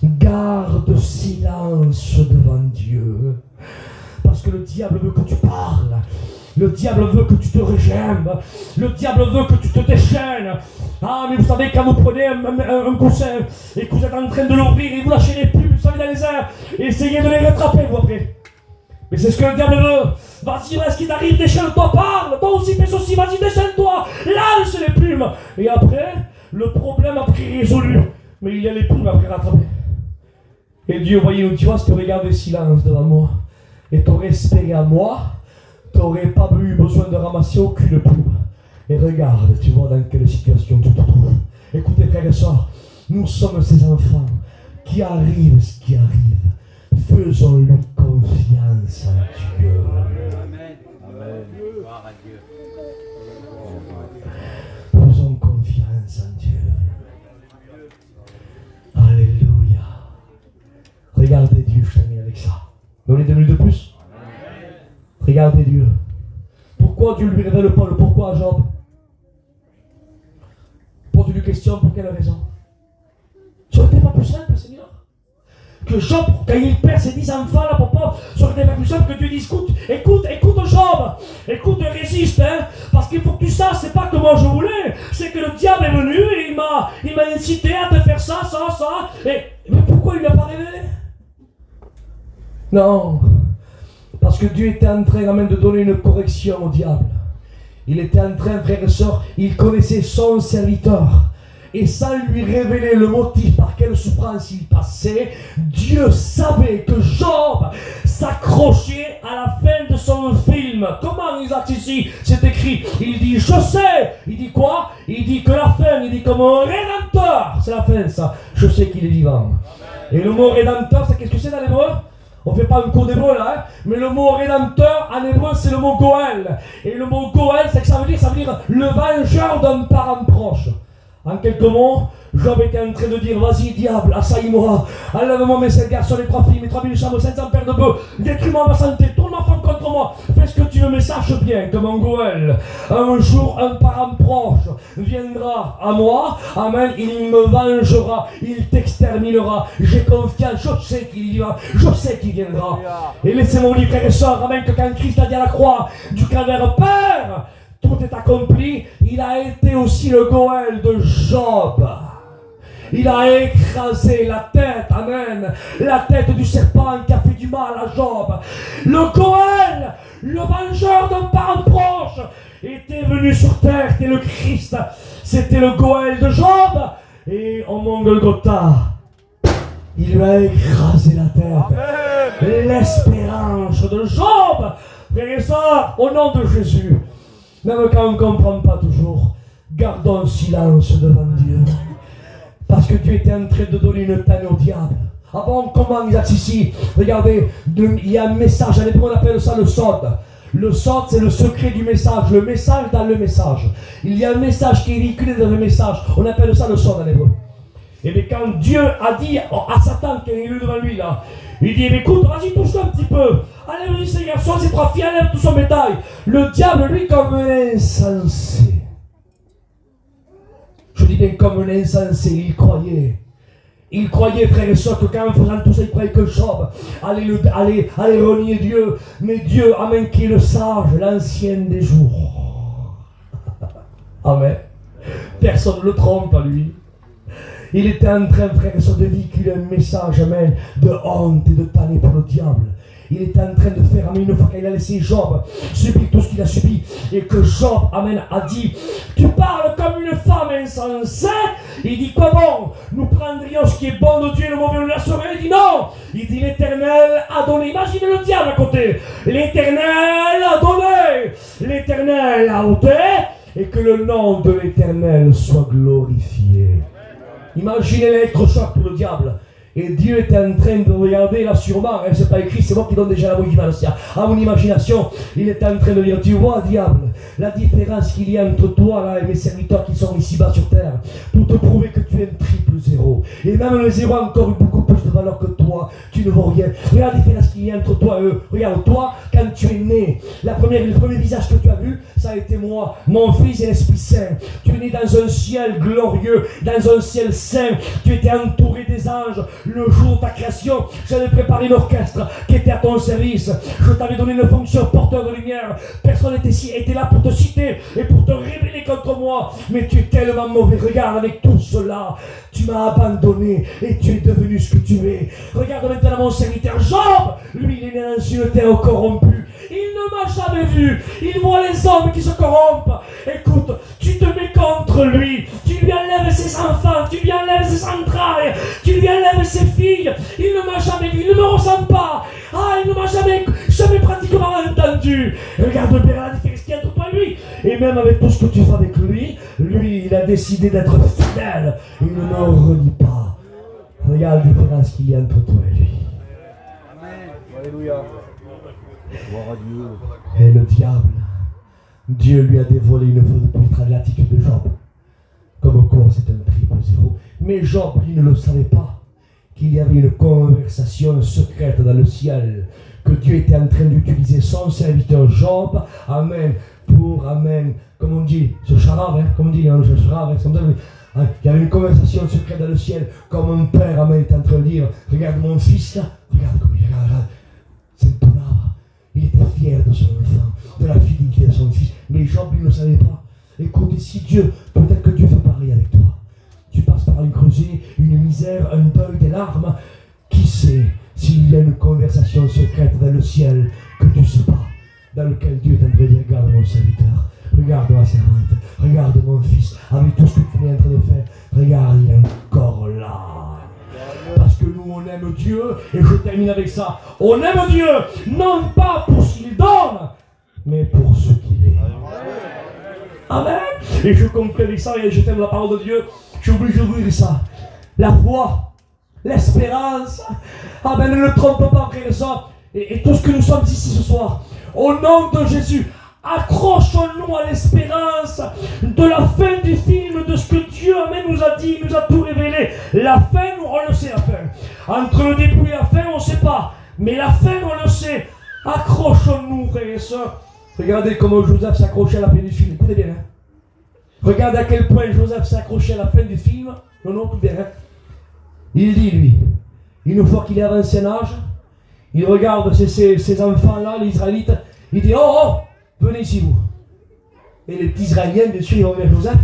Garde silence devant Dieu. Parce que le diable veut que tu parles. Le diable veut que tu te régèmes. Le diable veut que tu te déchaînes. Ah, mais vous savez, quand vous prenez un coussin et que vous êtes en train de l'ouvrir et vous lâchez les plumes, vous savez, dans les airs, et essayez de les rattraper, vous après. Mais c'est ce que le diable veut. Vas-y, là, ce qui t'arrive, déchaîne-toi, parle. Toi aussi, fais ceci, vas-y, déchaîne-toi. Lâche les plumes. Et après, le problème après résolu. Mais il y a les plumes après rattraper. Et Dieu, voyez, tu vois, si tu regardais silence devant moi, et tu aurais espéré à moi, tu n'aurais pas eu besoin de ramasser aucune plume. Et regarde, tu vois dans quelle situation tu te trouves. Écoutez, frères et sœurs, nous sommes ces enfants qui arrivent ce qui arrive. Faisons-lui confiance en Dieu. Amen. Amen. Gloire à Dieu. Faisons confiance en Dieu. Alléluia. Regardez Dieu, je termine avec ça. Donnez 2 minutes de plus. Amen. Regardez Dieu. Pourquoi Dieu ne lui révèle pas le pourquoi à Job? Pose-lui une question, pour quelle raison? Ça aurait été pas plus simple, Seigneur? Que Job, quand il perd ses 10 enfants, là, papa, ça aurait été pas plus simple que Dieu dise, écoute Job, écoute, résiste, hein, parce qu'il faut que tu saches, c'est pas que moi je voulais, c'est que le diable est venu et il m'a incité à te faire ça, mais pourquoi il ne l'a pas révélé? Non. Parce que Dieu était en train de donner une correction au diable. Il était en train, frère et sœur, il connaissait son serviteur. Et sans lui révéler le motif par quelle souffrance il passait, Dieu savait que Job s'accrochait à la fin de son film. Comment Isaac ici, c'est écrit? Il dit, je sais. Il dit quoi? Il dit que la fin, il dit comme un rédempteur. C'est la fin, ça. Je sais qu'il est vivant. Et le mot rédempteur, c'est qu'est-ce que c'est dans l'hébreu? On ne fait pas un cours d'hébreu là, hein? Mais le mot rédempteur en hébreu c'est le mot Goël. Et le mot Goël, c'est que ça veut dire le vengeur d'un parent proche. En quelques mots, Job était en train de dire, vas-y diable, assaille-moi, enlève-moi mes 5 garçons, les 3 filles, mes 3000 chambres, 500 paires de bœufs, détruis-moi ma santé, tourne ma femme contre moi, fais ce que tu veux, mais sache bien que mon Goël, un jour un parent proche viendra à moi, amen, il me vengera, il t'exterminera, j'ai confiance, je sais qu'il y va, je sais qu'il viendra. Et laissez-moi dire, frères et sœurs, amen, que quand Christ a dit à la croix du calvaire, Père, tout est accompli, il a été aussi le Goël de Job. Il a écrasé la tête, amen, la tête du serpent qui a fait du mal à Job. Le Goël, le vengeur d'un parent proche, était venu sur terre, c'était le Christ, c'était le Goël de Job. Et au mont Golgotha, il lui a écrasé la tête. L'espérance de Job, frères et sœurs, au nom de Jésus. Même quand on ne comprend pas toujours, gardons silence devant Dieu. Parce que Dieu était en train de donner une peine au diable. Ah bon, comment Isaac ici? Regardez, il y a un message, en hébreu on appelle ça le sod. Le sort, c'est le secret du message. Le message dans le message. Il y a un message qui est véhiculé dans le message. On appelle ça le sort dans l'hébreu. Et bien quand Dieu a dit à Satan, quand il est devant lui là, il dit, mais écoute, vas-y, touche-toi un petit peu. Allez, vas-y, ces garçons, ces 3 filles, enlève tout son bétail. Le diable, lui, comme un insensé. Je dis bien comme un insensé, il croyait. Il croyait, frères et sœurs, que quand en faisant tout ça, il croyait que Job allait renier Dieu. Mais Dieu, amen, qui est le sage, l'ancien des jours. Amen. Personne ne le trompe à lui. Il était en train, frères et sœurs, de véhiculer un message, amen, de honte et de tanner pour le diable. Il était en train de faire, amen, une fois qu'il a laissé Job subir tout ce qu'il a subi, et que Job, amen, a dit, tu parles comme une femme insensée. Il dit, comment nous prendrions ce qui est bon de Dieu et le mauvais nous laisserait. Il dit non. Il dit, l'Éternel a donné. Imaginez le diable à côté. L'Éternel a donné. L'Éternel a ôté. Et que le nom de l'Éternel soit glorifié. Imaginez l'électrochoc pour le diable. Et Dieu était en train de regarder là sûrement, hein, c'est pas écrit, c'est moi qui donne déjà à mon imagination. Il était en train de dire, tu vois diable, la différence qu'il y a entre toi là, et mes serviteurs qui sont ici-bas sur terre, pour te prouver que tu es un triple zéro. Et même le zéro a encore beaucoup plus de valeur que toi, tu ne vaux rien. Regarde la différence qu'il y a entre toi et eux. Regarde, toi, quand tu es né, le premier visage que tu as vu, ça a été moi, mon Fils et l'Esprit Saint. Tu es né dans un ciel glorieux, dans un ciel saint, tu étais entouré des anges. Le jour de ta création, j'avais préparé l'orchestre qui était à ton service. Je t'avais donné une fonction porteur de lumière. Personne était là pour te citer et pour te révéler contre moi. Mais tu es tellement mauvais. Regarde, avec tout cela, tu m'as abandonné et tu es devenu ce que tu es. Regarde maintenant mon serviteur Job. Lui, il est né dans une terre corrompue. Il ne m'a jamais vu. Il voit les hommes qui se corrompent. Écoute, tu te mets contre lui. Tu lui enlèves ses enfants. Tu lui enlèves ses entrailles. Tu lui enlèves ses filles. Il ne m'a jamais vu. Il ne me ressemble pas. Ah, il ne m'a jamais pratiquement entendu. Regarde bien la différence qu'il y a entre toi et lui. Et même avec tout ce que tu fais avec lui, il a décidé d'être fidèle. Il ne me renie pas. Regarde la différence qu'il y a entre toi et lui. Amen. Alléluia. Gloire à Dieu. Et le diable, Dieu lui a dévoilé une fois de plus l'attitude de Job. Comme quoi c'est un triple zéro. Mais Job, il ne le savait pas qu'il y avait une conversation secrète dans le ciel, que Dieu était en train d'utiliser son serviteur Job, amen, pour, amen, comme on dit, ce charade, hein, comme on dit, hein, ce charade, hein, il y avait une conversation secrète dans le ciel, comme un père, amen, est en train de dire, regarde mon fils là, regarde comme il regarde, c'est ton âme. Il était fier de son enfant, de la fidélité de son fils, mais Job, il ne savait pas. Écoute, et si Dieu, peut-être que Dieu fait pareil avec toi. Tu passes par une creusée, une misère, un deuil, des larmes. Qui sait s'il y a une conversation secrète dans le ciel que tu ne sais pas, dans lequel Dieu est en train de dire, regarde mon serviteur, regarde ma servante, regarde mon fils, avec tout ce que tu es en train de faire, regarde, il est encore là. Parce que nous, on aime Dieu, et je termine avec ça. On aime Dieu, non pas pour ce qu'il donne, mais pour ce qu'il est. Amen. Et je conclue avec ça, et je t'aime la parole de Dieu. Je suis obligé de vous dire ça. La foi, l'espérance. Amen. Ne le trompe pas, frère et soeur. Et tout ce que nous sommes ici ce soir, au nom de Jésus, accrochons-nous à l'espérance de la fin du film, de ce que Dieu, amen, nous a dit, nous a tout révélé. La fin, on le sait, la fin. Entre le début et la fin, on ne sait pas. Mais la fin, on le sait. Accrochons-nous, frères et sœurs. Regardez comment Joseph s'accrochait à la fin du film. Écoutez bien. Hein? Regardez à quel point Joseph s'accrochait à la fin du film. Non, écoutez bien. Hein? Il dit, lui, une fois qu'il est avancé en âge, il regarde ces enfants-là, les Israélites. Il dit, oh, venez ici, vous. Et les petits Israéliens, bien sûr, ils vont vers Joseph.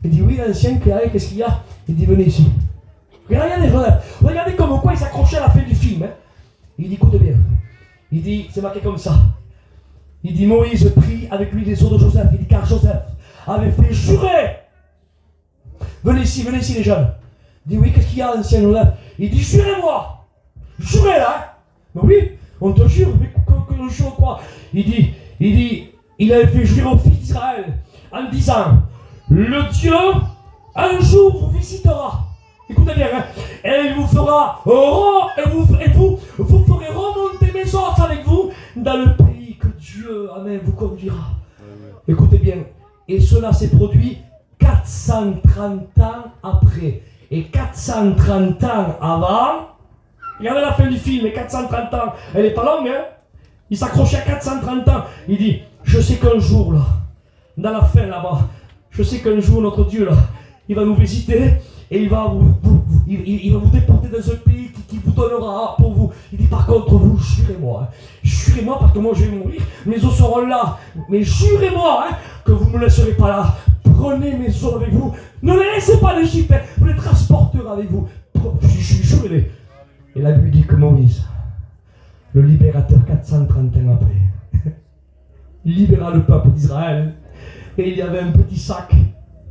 Il dit, oui, l'ancien, qu'est-ce qu'il y a? Il dit, venez ici. Regardez Joseph. Regardez comme quoi il s'accrochait à la fin du film. Hein? Il dit, écoute bien. Il dit, c'est marqué comme ça. Il dit, Moïse prit avec lui les os de Joseph. Il dit, car Joseph avait fait jurer. Venez ici les jeunes. Il dit, oui, qu'est-ce qu'il y a, ancien Joseph? Il dit, jurez-moi. Jurez là. Hein? Mais oui, on te jure. Mais que je jure quoi? Il dit, il avait fait jurer au fils d'Israël en disant, le Dieu un jour vous visitera. Écoutez bien, hein? Et il vous fera vous ferez remonter mes os avec vous dans le pays que Dieu Dieu, amen, vous conduira. Écoutez bien, et cela s'est produit 430 ans après. Et 430 ans avant, regardez la fin du film, et 430 ans, elle n'est pas longue, hein? Il s'accrochait à 430 ans. Il dit, je sais qu'un jour, là, dans la fin là-bas, je sais qu'un jour, notre Dieu, là, il va nous visiter et il va vous déporter dans un pays qui vous donnera pour vous. Il dit, par contre, vous, jurez-moi, hein, jurez-moi parce que moi je vais mourir, mes os seront là, mais jurez-moi hein, que vous ne me laisserez pas là. Prenez mes os avec vous, ne les laissez pas l'Égypte, hein, vous les transporterez avec vous. Jurez-les. Et la Bible dit que Moïse, le libérateur 430 ans après, libéra le peuple d'Israël. Et il y avait un petit sac,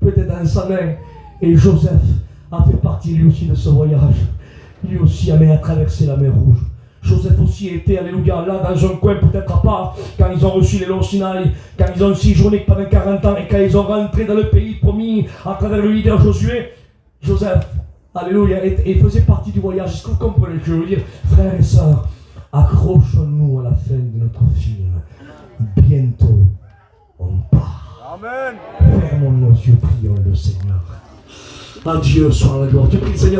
peut-être dans sa main. Et Joseph a fait partie lui aussi de ce voyage. Lui aussi a traversé la mer Rouge. Joseph aussi était, alléluia, là dans un coin peut-être à part, quand ils ont reçu les lots Sinaï, quand ils ont séjourné pendant 40 ans et quand ils ont rentré dans le pays promis à travers le leader Josué, Joseph, alléluia, et faisait partie du voyage. Est-ce que vous comprenez? Je veux dire, frères et sœurs, accrochons-nous à la fin de notre film. Bientôt, on part. Amen. Fermons nos yeux, prions le Seigneur. À Dieu soit la gloire. Tu pries, Seigneur.